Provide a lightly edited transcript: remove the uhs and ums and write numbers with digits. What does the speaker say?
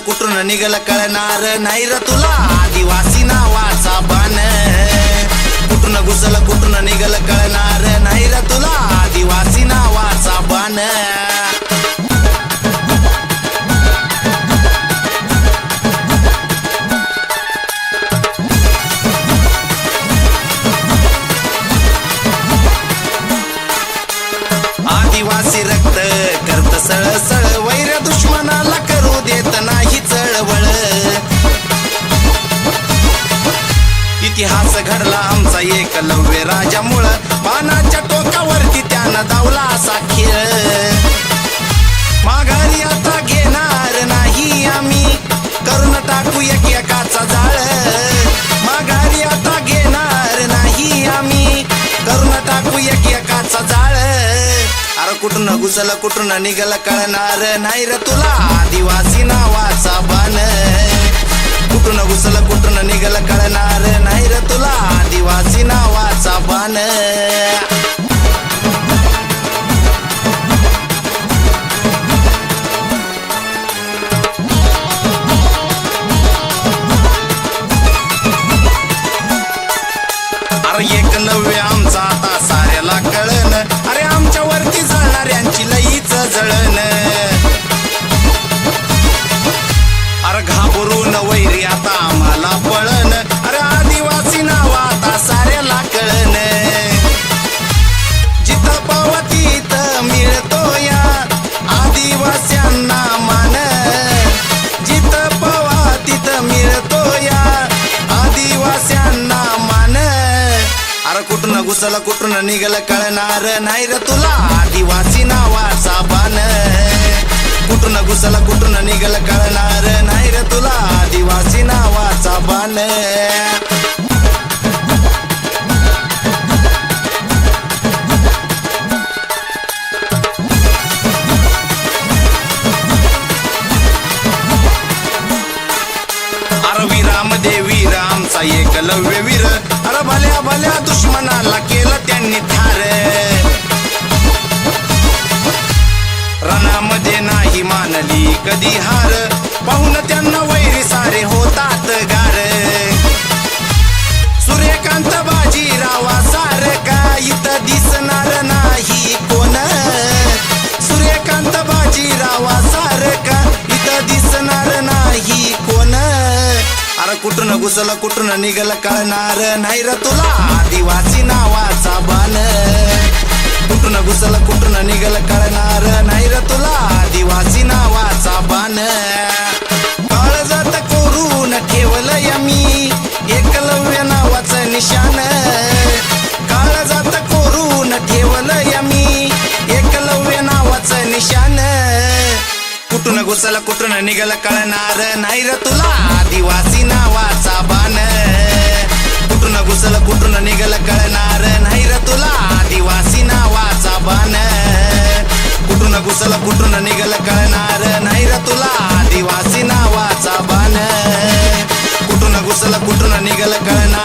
कुठून निघल कळणार नाही र तुला आदिवासी नावाचा बाण कुठून घुसल कुठून निघल कळणार नाही र तुला आदिवासी नावाचा बाण आदिवासी रक्त करत सळसळ वैर दुश्मनाला करू देत नाही चळवळ इतिहास घडला आमचा एकलव्य राजामुळं पानाच्या टोकावरती त्यानं धावला असा खेळ माघारी आता घेणार नाही आम्ही करून टाकू एकाचा जाळ माघारी आता घेणार नाही आम्ही करून टाकू एकाचा जाळ अरे कुठून घुसल कुठून निघल कळणार नाही र तुला आदिवासी नावाचा बाण कुठून घुसल कुठून निघल कळणार नाही र तुला आदिवासी नावाचा बाण अरे एकलव्य आमचा आता साऱ्याला कळन अरे आमच्या वरती जळणाऱ्यांची लईच जळण अरे घाबरून वैरी आता आम्हाला पळन अरे आदिवासी नाव आता साऱ्याला कळन जिथं पावा तिथं मिळतो या आदिवास्यांना मान जिथं पावा तिथं मिळतो या आदिवास्यांना मान अरे कुठून घुसल कुठून निघल कळणार नाही र तुला आदिवासी नावाचा बाण कुठून घुसल कुठून निघल कळणार नाही र तुला आदिवासी नावाचा बाण अरे वीरामध्ये वीर आमचा एकलव्य वीर अरे भल्या भल्या दुश्मनाला केलं त्यांनी ठार रणामध्ये नाही मानली कधी हार पाहून त्यांना वैरी सारे होतात गार सूर्यकांत बाजीरावा सारखा इथं दिसणार नाही कोण सूर्यकांत बाजीरावा सारखा इथं दिसणार नाही कोण अरे कुठून घुसल कुठून निघल कळणार नाही र तुला आदिवासी नावाचा बाण कुठून घुसल कुठून निघल कळणार नाही र तुला आदिवासी नावाचा बाण काळजात कोरून ठेवलं यमी एकलव्य नावाचं निशान काळजात कोरून ठेवलं यमी एकलव्य नावाचं निशान कुठून घुसल कुठून निघल कळणार नाही र तुला आदिवासी नावाचा बाण कुठून घुसल कुठून निघल कळणार नाही र तुला आदिवासी नावाचा बाण कुठून घुसल कुठून निघल कळणार नाही र तुला आदिवासी नावाचा बाण कुठून घुसल कुठून निघल कळणार